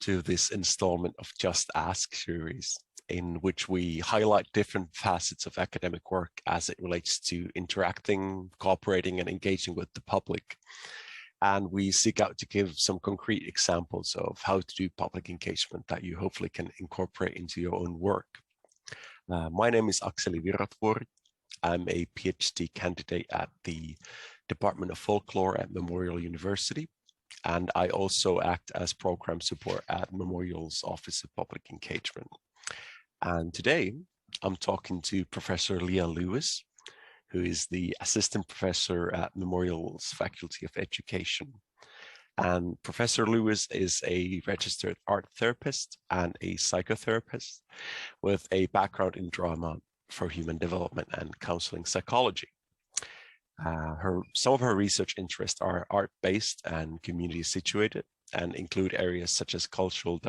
to this installment of Just Ask series, in which we highlight different facets of academic work as it relates to interacting, cooperating, and engaging with the public. And we seek out to give some concrete examples of how to do public engagement that you hopefully can incorporate into your own work. My name is Akseli Virratvuori. I'm a PhD candidate at the Department of Folklore at Memorial University, and I also act as program support at Memorial's Office of Public Engagement. And today I'm talking to Professor Leah Lewis, who is the assistant professor at Memorial's Faculty of Education. And Professor Lewis is a registered art therapist and a psychotherapist with a background in drama for human development and counseling psychology. Some of her research interests are art-based and community situated, and include areas such as cultural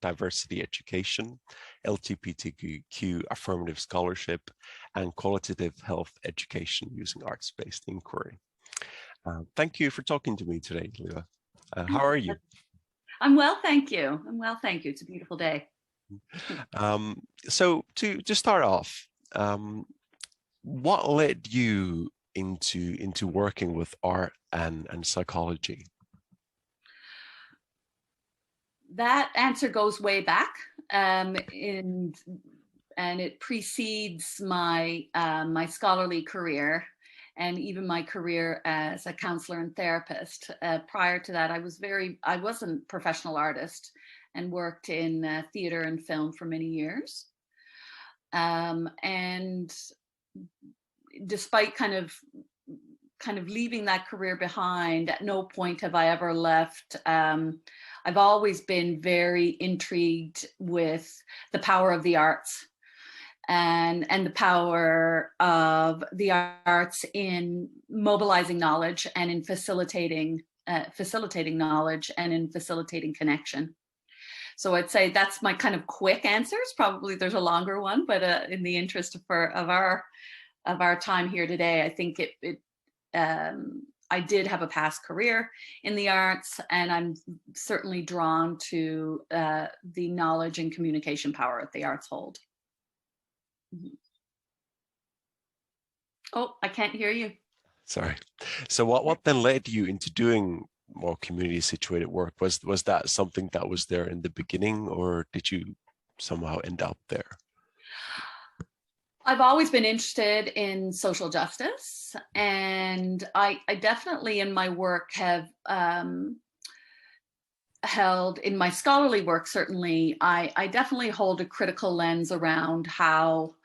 diversity education, LGBTQ affirmative scholarship, and qualitative health education using arts-based inquiry. Thank you for talking to me today, Leah. How are you? I'm well, thank you. I'm well, thank you. It's a beautiful day. So to start off, what led you into working with art and psychology? That answer goes way back, and it precedes my my scholarly career, and even my career as a counselor and therapist. Prior to that, I wasn't a professional artist and worked in theatre and film for many years. And despite kind of leaving that career behind, at no point have I ever left. I've always been very intrigued with the power of the arts and the power of the arts in mobilizing knowledge and in facilitating knowledge and in facilitating connection. So I'd say that's my kind of quick answers. Probably there's a longer one, but in the interest of our time here today, I think I did have a past career in the arts, and I'm certainly drawn to the knowledge and communication power that the arts hold. Oh, I can't hear you. Sorry. So what then led you into doing more community situated work? Was that something that was there in the beginning, or did you somehow end up there? I've always been interested in social justice, and I definitely in my work have held, in my scholarly work certainly, I definitely hold a critical lens around how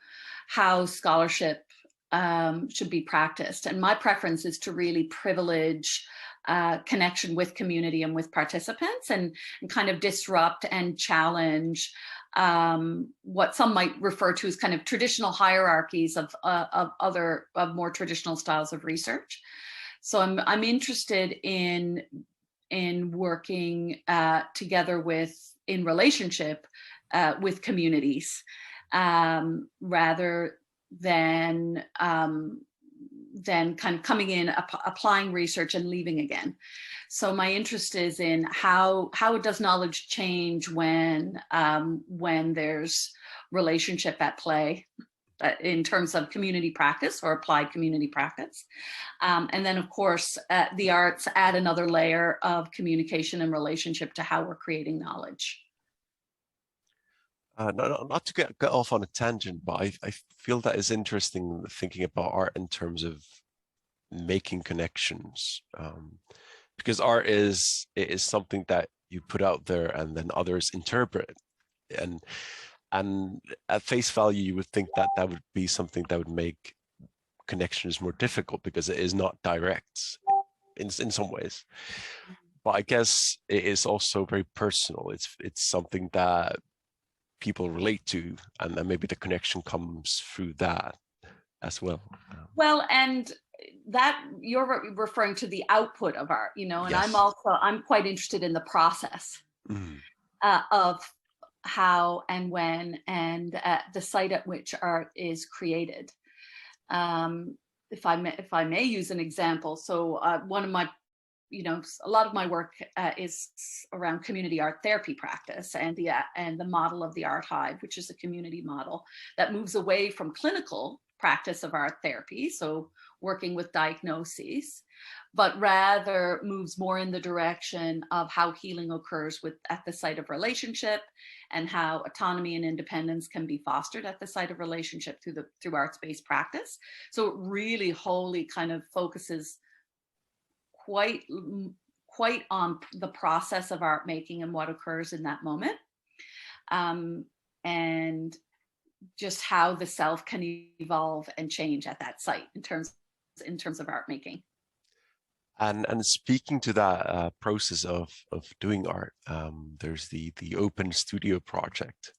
scholarship should be practiced. And my preference is to really privilege connection with community and with participants, and kind of disrupt and challenge what some might refer to as kind of traditional hierarchies of more traditional styles of research. So I'm interested in working together in relationship with communities, rather than kind of coming in, applying research and leaving again. So my interest is in how does knowledge change when there's relationship at play, in terms of community practice or applied community practice. And then of course, the arts add another layer of communication and relationship to how we're creating knowledge. Not to get off on a tangent, but I feel that is interesting, thinking about art in terms of making connections, because art is something that you put out there and then others interpret, and at face value you would think that would be something that would make connections more difficult because it is not direct in some ways. But I guess it is also very personal. It's something that people relate to, and then maybe the connection comes through that as well. Well, and that you're referring to the output of art, and yes. I'm quite interested in the process of how and when and the site at which art is created. If I may use an example, so one of my a lot of my work is around community art therapy practice and the model of the Art Hive, which is a community model that moves away from clinical practice of art therapy, so working with diagnoses, but rather moves more in the direction of how healing occurs at the site of relationship, and how autonomy and independence can be fostered at the site of relationship through arts-based practice. So it really wholly kind of focuses quite on the process of art making and what occurs in that moment, and just how the self can evolve and change at that site in terms of art making. And speaking to that process of doing art, there's the Open Studio project.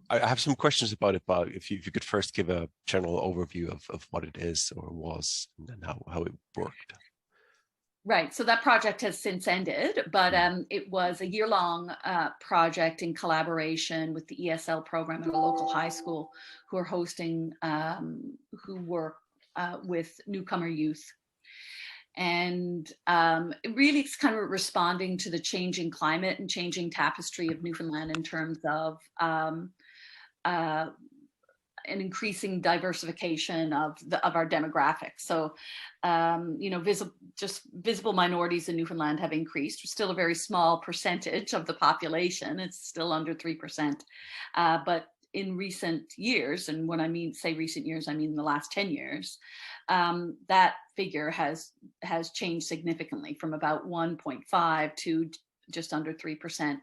I have some questions about it, but if you could first give a general overview of what it is or was, and how it worked. Right, so that project has since ended, but it was a year-long project in collaboration with the ESL program at a local high school, who are hosting, who work with newcomer youth. And it really is kind of responding to the changing climate and changing tapestry of Newfoundland in terms of an increasing diversification of our demographics. So, visible minorities in Newfoundland have increased. We're still a very small percentage of the population. It's still under 3%. But in recent years, and when I say recent years, I mean the last 10 years, that figure has changed significantly from about 1.5 to just under 3%.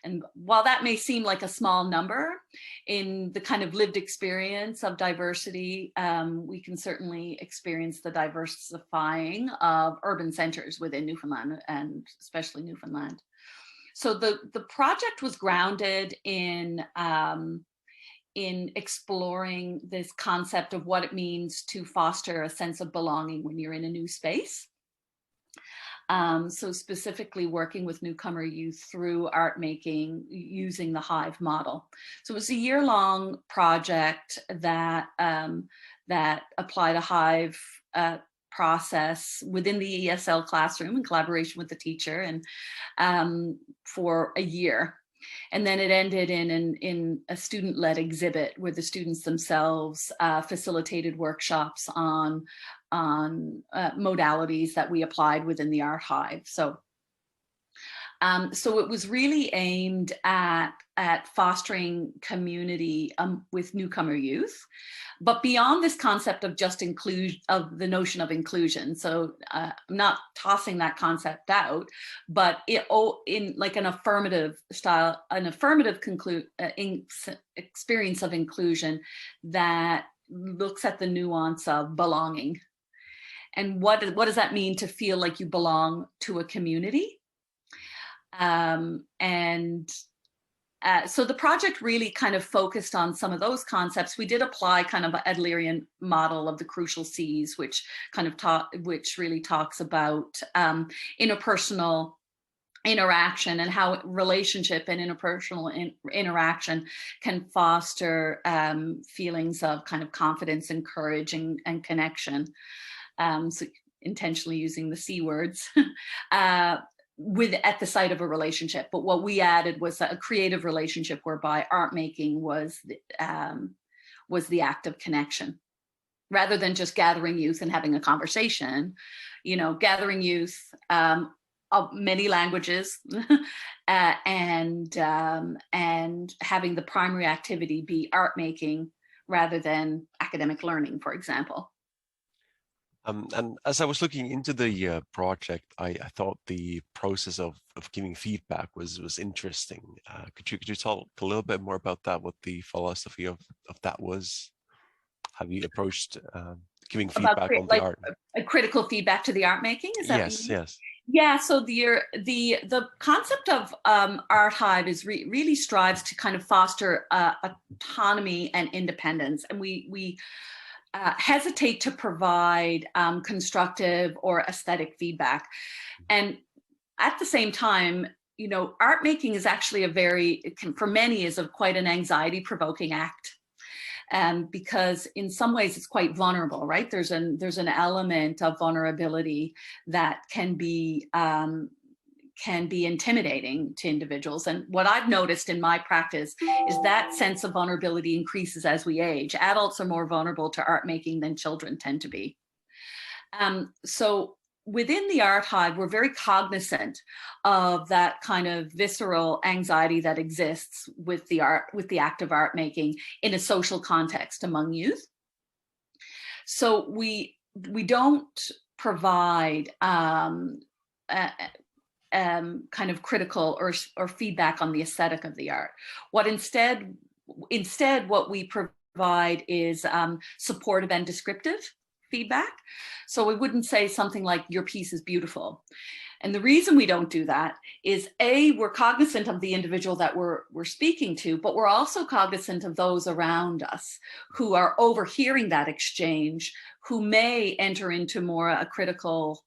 And while that may seem like a small number, in the kind of lived experience of diversity, we can certainly experience the diversifying of urban centers within Newfoundland, and especially Newfoundland. So the project was grounded in exploring this concept of what it means to foster a sense of belonging when you're in a new space. So specifically working with newcomer youth through art making using the Hive model. So it was a year-long project that applied a Hive process within the ESL classroom in collaboration with the teacher, and for a year. And then it ended in a student-led exhibit where the students themselves facilitated workshops on modalities that we applied within the Art Hive. So it was really aimed at fostering community with newcomer youth, but beyond this concept of just of the notion of inclusion. So I'm not tossing that concept out, but in like an affirmative style, an affirmative experience of inclusion that looks at the nuance of belonging. And what does that mean to feel like you belong to a community? So the project really kind of focused on some of those concepts. We did apply kind of an Adlerian model of the crucial C's, which really talks about interpersonal interaction and how relationship and interpersonal interaction can foster feelings of kind of confidence and courage and connection. So intentionally using the C words. At the site of a relationship, but what we added was a creative relationship whereby art making was the act of connection, rather than just gathering youth and having a conversation. Gathering youth of many languages, and having the primary activity be art making rather than academic learning, for example. And as I was looking into the project, I thought the process of giving feedback was interesting. Could you talk a little bit more about that? What the philosophy of that was? Have you approached giving feedback on the art? A critical feedback to the art making? Is that yes, yes. Yeah. So the concept of Art Hive is really strives to kind of foster autonomy and independence, and we hesitate to provide constructive or aesthetic feedback. And at the same time, art making is actually for many is quite an anxiety provoking act. because in some ways it's quite vulnerable, right? There's an element of vulnerability that can be intimidating to individuals. And what I've noticed in my practice is that sense of vulnerability increases as we age. Adults are more vulnerable to art making than children tend to be. So within the art hive, we're very cognizant of that kind of visceral anxiety that exists with the act of art making in a social context among youth. So we don't provide kind of critical or feedback on the aesthetic of the art. Instead what we provide is supportive and descriptive feedback. So we wouldn't say something like, your piece is beautiful. And the reason we don't do that is, A, we're cognizant of the individual that we're speaking to, but we're also cognizant of those around us who are overhearing that exchange, who may enter into more a critical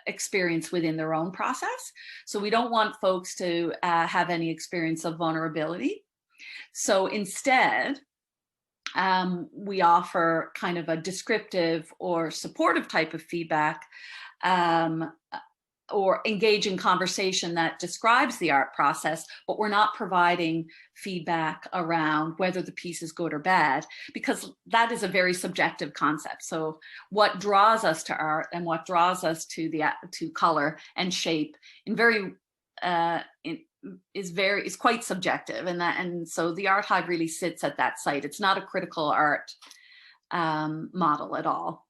experience within their own process. So we don't want folks to have any experience of vulnerability. So instead, we offer kind of a descriptive or supportive type of feedback, or engage in conversation that describes the art process, but we're not providing feedback around whether the piece is good or bad, because that is a very subjective concept. So what draws us to art and what draws us to color and shape is quite subjective, and so the art hive really sits at that site. It's not a critical art model at all.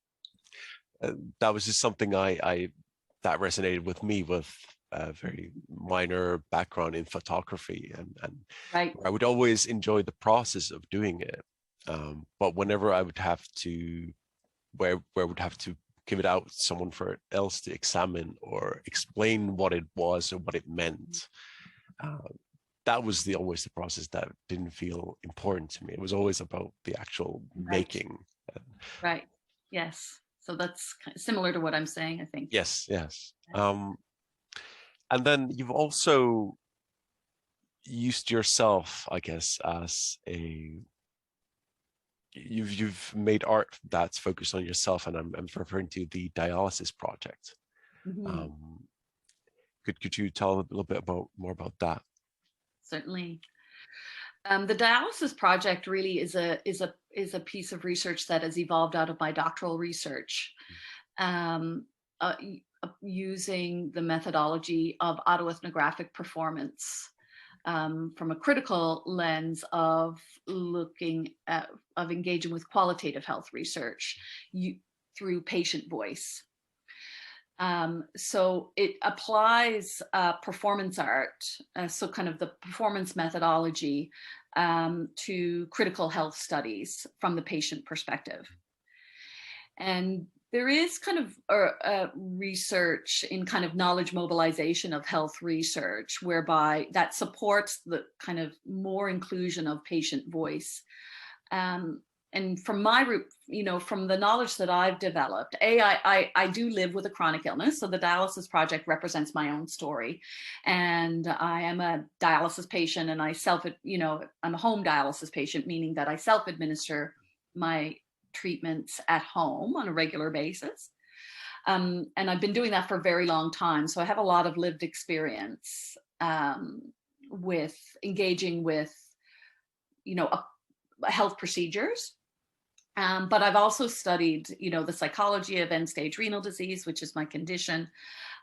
That was just something that resonated with me, with a very minor background in photography, and right. I would always enjoy the process of doing it, but whenever I would have to would have to give it out to someone else to examine or explain what it was or what it meant, that was always the process that didn't feel important to me. It was always about the actual making. Right. Yes. So that's kind of similar to what I'm saying, I think. Yes. Yes. And then you've also used yourself, I guess, as you've made art that's focused on yourself, and I'm referring to the Dialysis Project. Mm-hmm. Could you tell a little bit more about that? Certainly. The Dialysis Project really is a piece of research that has evolved out of my doctoral research, using the methodology of autoethnographic performance from a critical lens of engaging with qualitative health research through patient voice. So it applies performance art, so kind of the performance methodology, to critical health studies from the patient perspective. And there is kind of research in kind of knowledge mobilization of health research, whereby that supports the kind of more inclusion of patient voice. And from from the knowledge that I've developed, I do live with a chronic illness. So the Dialysis Project represents my own story. And I am a dialysis patient, and I'm a home dialysis patient, meaning that I self-administer my treatments at home on a regular basis. And I've been doing that for a very long time. So I have a lot of lived experience with engaging with, health procedures. But I've also studied, the psychology of end-stage renal disease, which is my condition,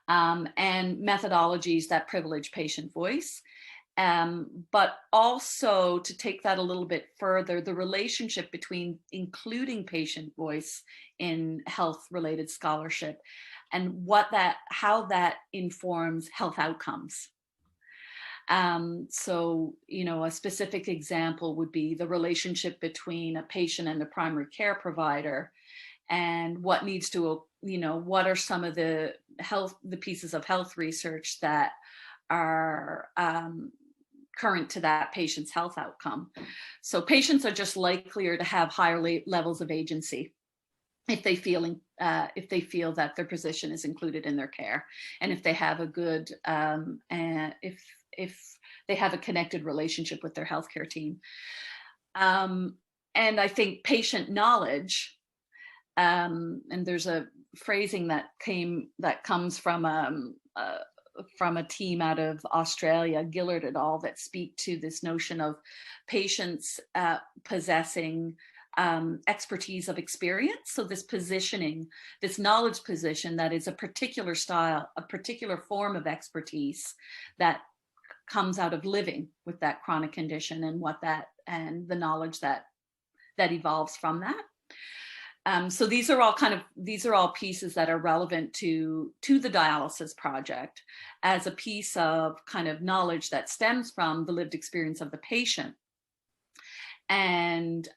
and methodologies that privilege patient voice. But also, to take that a little bit further, the relationship between including patient voice in health-related scholarship and how that informs health outcomes. So, a specific example would be the relationship between a patient and a primary care provider, and what are some of the pieces of health research that are current to that patient's health outcome. So patients are just likelier to have higher levels of agency if they feel that their position is included in their care, and if they have a good if they have a connected relationship with their healthcare team. And I think patient knowledge, and there's a phrasing that comes from a team out of Australia, Gillard et al., that speak to this notion of patients possessing expertise of experience. So this positioning, this knowledge position that is a particular style, a particular form of expertise that comes out of living with that chronic condition, and the knowledge that evolves from that. So these are all pieces that are relevant to the Dialysis Project as a piece of kind of knowledge that stems from the lived experience of the patient, and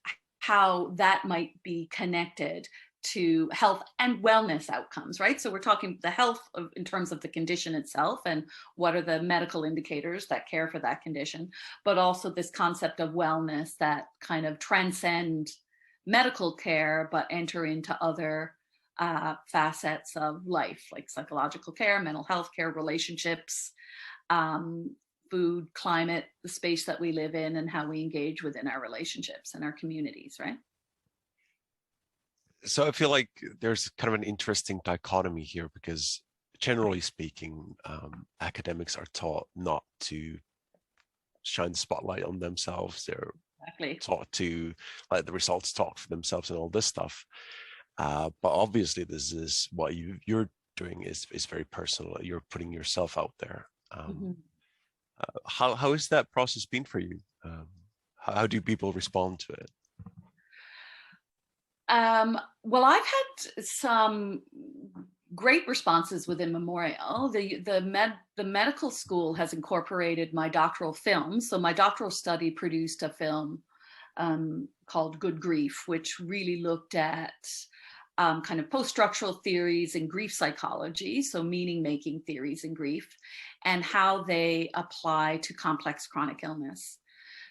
how that might be connected to health and wellness outcomes, right? So we're talking the health in terms of the condition itself and what are the medical indicators that care for that condition, but also this concept of wellness that kind of transcend medical care, but enter into other facets of life, like psychological care, mental health care, relationships, food, climate, the space that we live in, and how we engage within our relationships and our communities, right? So I feel like there's kind of an interesting dichotomy here, because generally speaking, academics are taught not to shine the spotlight on themselves. They're taught to let the results talk for themselves and all this stuff. But obviously, this is what you're doing is very personal. You're putting yourself out there. How has that process been for you? How do people respond to it? Well, I've had some great responses within Memorial. The medical school has incorporated my doctoral film. So my doctoral study produced a film called Good Grief, which really looked at kind of post-structural theories in grief psychology, so meaning-making theories in grief, and how they apply to complex chronic illness.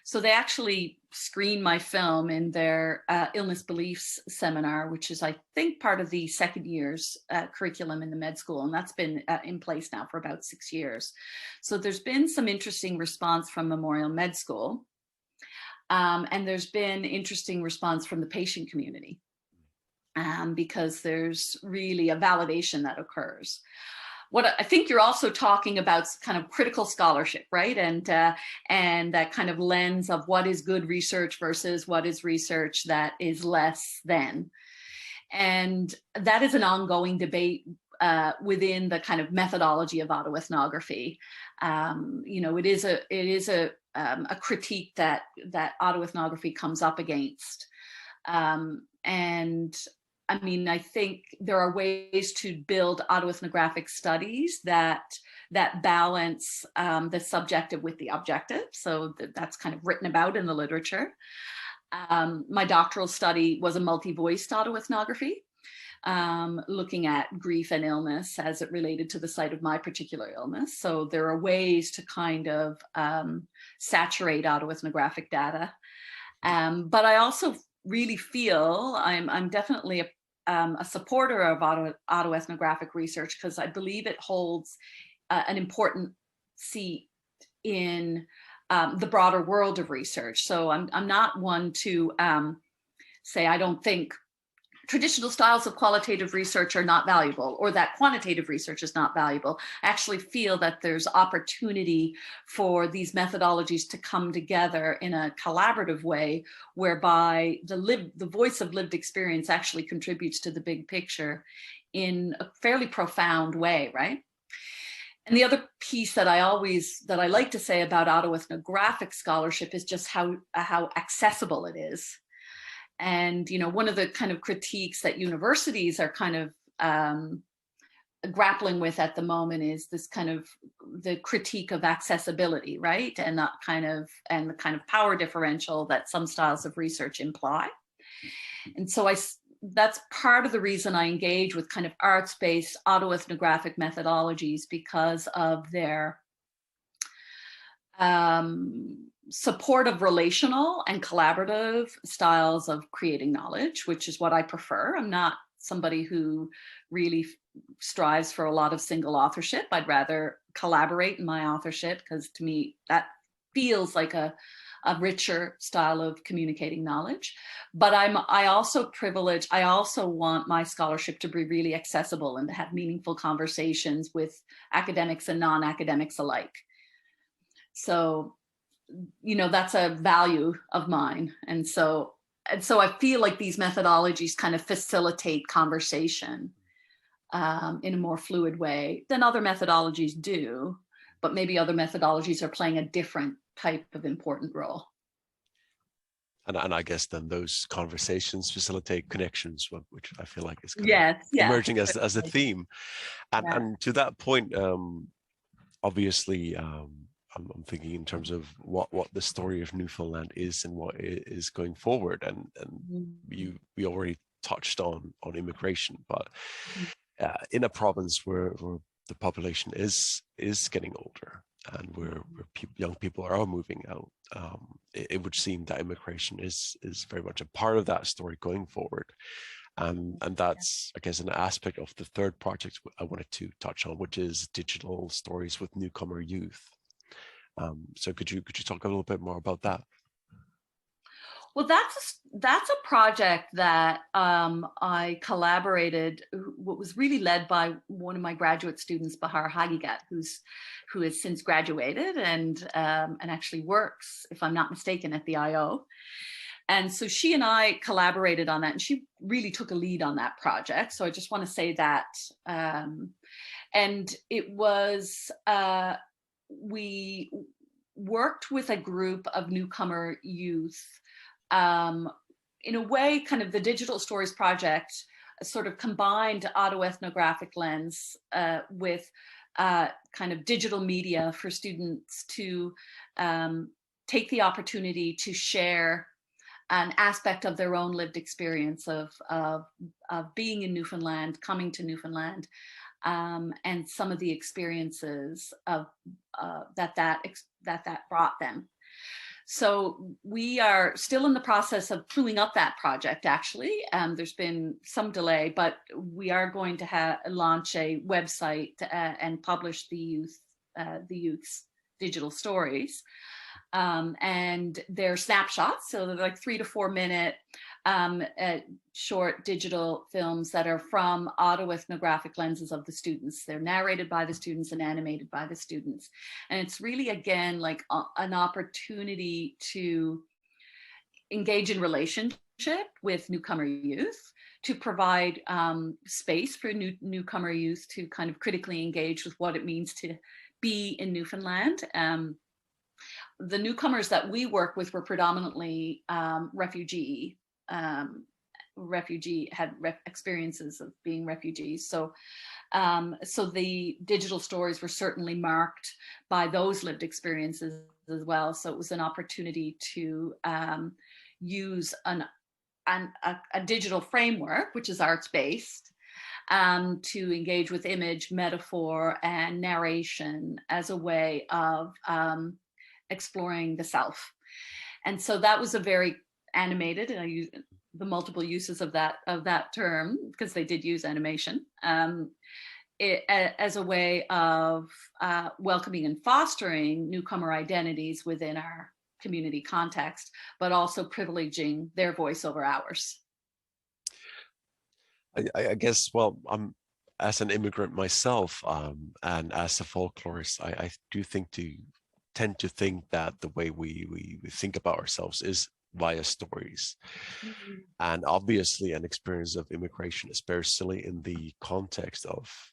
So they actually screened my film in their illness beliefs seminar, which is, I think, part of the second year's curriculum in the med school. And that's been in place now for about 6 years. So there's been some interesting response from Memorial Med School. And there's been interesting response from the patient community, because there's really a validation that occurs. What I think you're also talking about is kind of critical scholarship, right? And that kind of lens of what is good research versus what is research that is less than. And that is an ongoing debate within the kind of methodology of autoethnography. It is a critique that autoethnography comes up against. And I mean, I think there are ways to build autoethnographic studies that balance the subjective with the objective. So that's kind of written about in the literature. My doctoral study was a multi-voiced autoethnography, looking at grief and illness as it related to the site of my particular illness. So there are ways to kind of saturate autoethnographic data. But I also really feel I'm definitely a supporter of autoethnographic research, because I believe it holds an important seat in the broader world of research. So I'm not one to say I don't think traditional styles of qualitative research are not valuable, or that quantitative research is not valuable. I actually feel that there's opportunity for these methodologies to come together in a collaborative way, whereby the voice of lived experience actually contributes to the big picture in a fairly profound way, right? And the other piece that I like to say about autoethnographic scholarship is just how accessible it is. And, one of the kind of critiques that universities are kind of grappling with at the moment is this kind of the critique of accessibility, right? And the kind of power differential that some styles of research imply. And so that's part of the reason I engage with kind of arts-based autoethnographic methodologies, because of their supportive relational and collaborative styles of creating knowledge, which is what I prefer. I'm not somebody who really strives for a lot of single authorship. I'd rather collaborate in my authorship, because to me that feels like a a richer style of communicating knowledge. But I also want my scholarship to be really accessible and to have meaningful conversations with academics and non-academics alike. So, you know, that's a value of mine. And so I feel like these methodologies kind of facilitate conversation in a more fluid way than other methodologies do, but maybe other methodologies are playing a different type of important role. And I guess then those conversations facilitate connections, which I feel like is kind of emerging as a theme. And to that point, obviously, I'm thinking in terms of what the story of Newfoundland is and what it is going forward. And we already touched on immigration, but in a province where the population is getting older and where young people are moving out, it would seem that immigration is very much a part of that story going forward. And that's, I guess, an aspect of the third project I wanted to touch on, which is digital stories with newcomer youth. So could you talk a little bit more about that? Well, that's a project that I collaborated, what was really led by one of my graduate students, Bahar Hagigat, who has since graduated and actually works, if I'm not mistaken, at the IO. And so she and I collaborated on that, and she really took a lead on that project. So I just want to say that. And it was, we worked with a group of newcomer youth. In a way, kind of the Digital Stories Project sort of combined autoethnographic lens with kind of digital media for students to take the opportunity to share an aspect of their own lived experience of being in Newfoundland, coming to Newfoundland, and some of the experiences of that brought them. So we are still in the process of cluing up that project, actually. There's been some delay, but we are going to launch a website and publish the youth's digital stories. And they're snapshots, so they're like 3 to 4 minute short digital films that are from autoethnographic lenses of the students. They're narrated by the students and animated by the students. And it's really, again, like an opportunity to engage in relationship with newcomer youth, to provide space for newcomer youth to kind of critically engage with what it means to be in Newfoundland. The newcomers that we work with were predominantly refugee experiences of being refugees. So the digital stories were certainly marked by those lived experiences as well. So it was an opportunity to use a digital framework, which is arts-based, to engage with image, metaphor, and narration as a way of exploring the self. And so that was a very animated, and I use the multiple uses of that term because they did use animation as a way of welcoming and fostering newcomer identities within our community context, but also privileging their voice over ours. I guess, well, I'm as an immigrant myself, and as a folklorist, I do tend to think that the way we think about ourselves is via stories. Mm-hmm. And obviously an experience of immigration, especially in the context of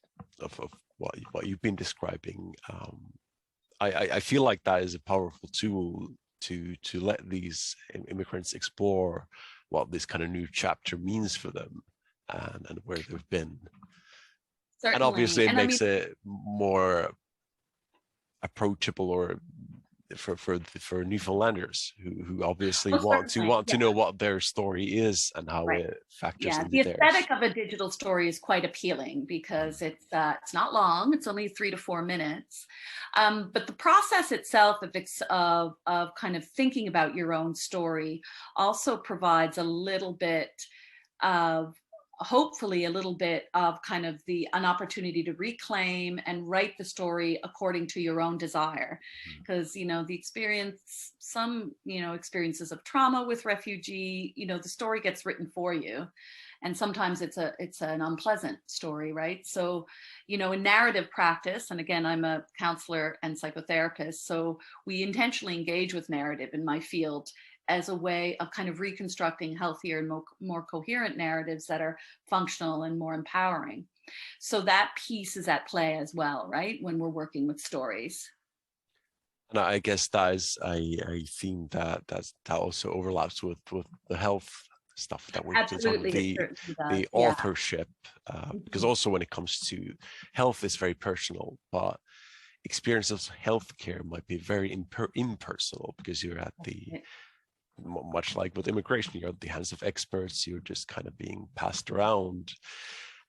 what you've been describing, I feel like that is a powerful tool to let these immigrants explore what this kind of new chapter means for them and where they've been. Certainly. And obviously it makes it more approachable or for Newfoundlanders who obviously want to know what their story is and how it factors into theirs. The aesthetic of a digital story is quite appealing because it's not long; it's only 3 to 4 minutes. But the process itself of kind of thinking about your own story also provides a little bit of hopefully a little bit of kind of an opportunity to reclaim and write the story according to your own desire. Because, you know, some, you know, experiences of trauma with refugee, you know, the story gets written for you. And sometimes it's an unpleasant story, right? So, you know, in narrative practice, and again, I'm a counselor and psychotherapist, so we intentionally engage with narrative in my field as a way of kind of reconstructing healthier and more coherent narratives that are functional and more empowering. So that piece is at play as well, right? When we're working with stories. And I guess that is a theme that also overlaps with the health stuff that we're Absolutely, talking, it certainly does. the Yeah. authorship, because also when it comes to health, is very personal, but experience of healthcare might be very impersonal, because you're at the, much like with immigration, you're at the hands of experts, you're just kind of being passed around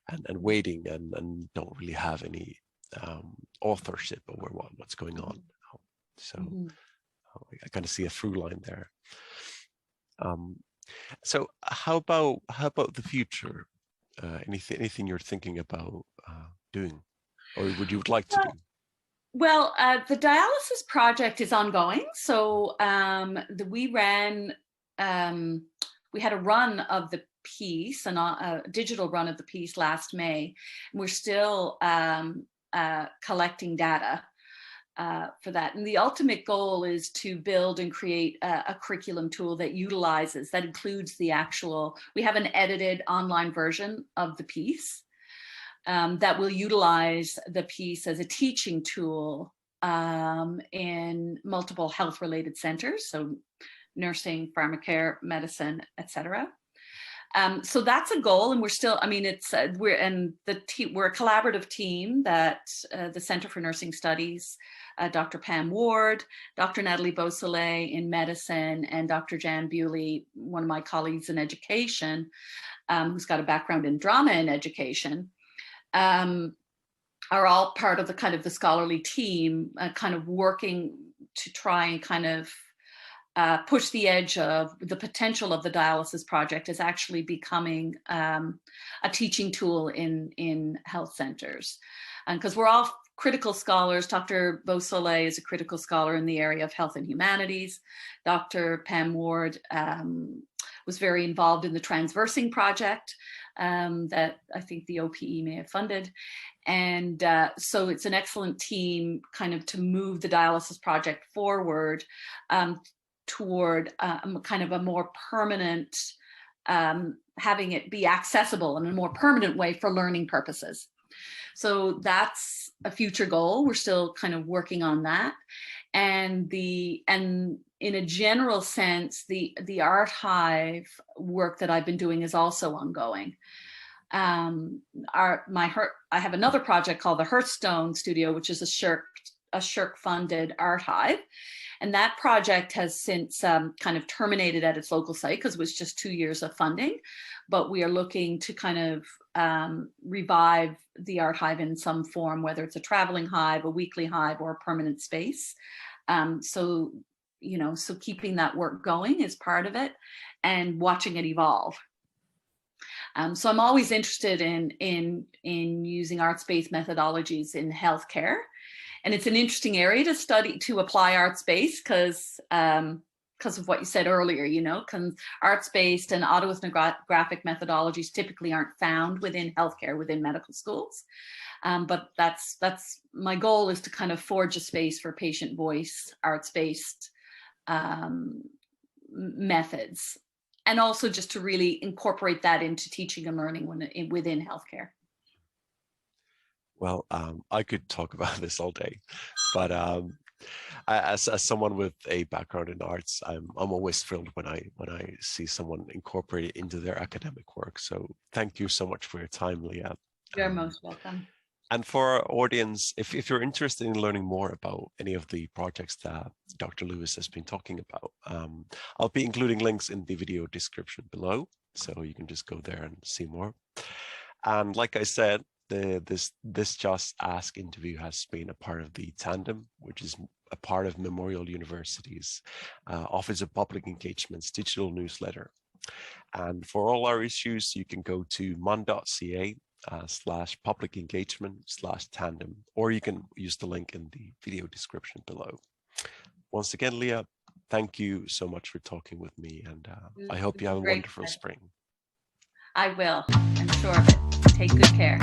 and waiting, and don't really have any authorship over what's going on. So I kind of see a through line there. So how about the future? Anything you're thinking about doing, or would you like to do? Well, the Dialysis Project is ongoing. So we had a run of the piece, a digital run of the piece last May. And we're still collecting data for that. And the ultimate goal is to build and create a curriculum tool that includes we have an edited online version of the piece. That will utilize the piece as a teaching tool in multiple health-related centers, so nursing, pharmacare, medicine, etc. So that's a goal, and we're still. I mean, we're a collaborative team that the Center for Nursing Studies, Dr. Pam Ward, Dr. Natalie Beausoleil in medicine, and Dr. Jan Bewley, one of my colleagues in education, who's got a background in drama and education. Are all part of the scholarly team, kind of working to try and kind of push the edge of the potential of the Dialysis Project as actually becoming a teaching tool in health centers. Because we're all critical scholars. Dr. Beausoleil is a critical scholar in the area of health and humanities. Dr. Pam Ward was very involved in the Transversing project that I think the OPE may have funded. And so it's an excellent team kind of to move the Dialysis Project forward toward kind of a more permanent, having it be accessible in a more permanent way for learning purposes. So that's a future goal. We're still kind of working on that. And in a general sense, the archive work that I've been doing is also ongoing. I have another project called the Hearthstone Studio, which is a SSHRC-funded archive. And that project has since kind of terminated at its local site because it was just 2 years of funding. But we are looking to kind of revive the archive in some form, whether it's a traveling hive, a weekly hive, or a permanent space. So keeping that work going is part of it, and watching it evolve. So I'm always interested in using arts-based methodologies in healthcare. And it's an interesting area to apply arts-based because of what you said earlier, arts-based and autoethnographic methodologies typically aren't found within healthcare, within medical schools. But that's my goal, is to kind of forge a space for patient voice, arts-based methods, and also just to really incorporate that into teaching and learning within healthcare. Well, I could talk about this all day, but as someone with a background in arts, I'm always thrilled when I see someone incorporate it into their academic work. So thank you so much for your time, Leah. You're most welcome. And for our audience, if you're interested in learning more about any of the projects that Dr. Lewis has been talking about, I'll be including links in the video description below, so you can just go there and see more. And like I said, this Just Ask interview has been a part of the Tandem, which is a part of Memorial University's Office of Public Engagement's digital newsletter. And for all our issues, you can go to mon.ca/public engagement/tandem, or you can use the link in the video description below. Once again, Leah, thank you so much for talking with me, and I hope you have a wonderful spring. I will, I'm sure of it. Take good care.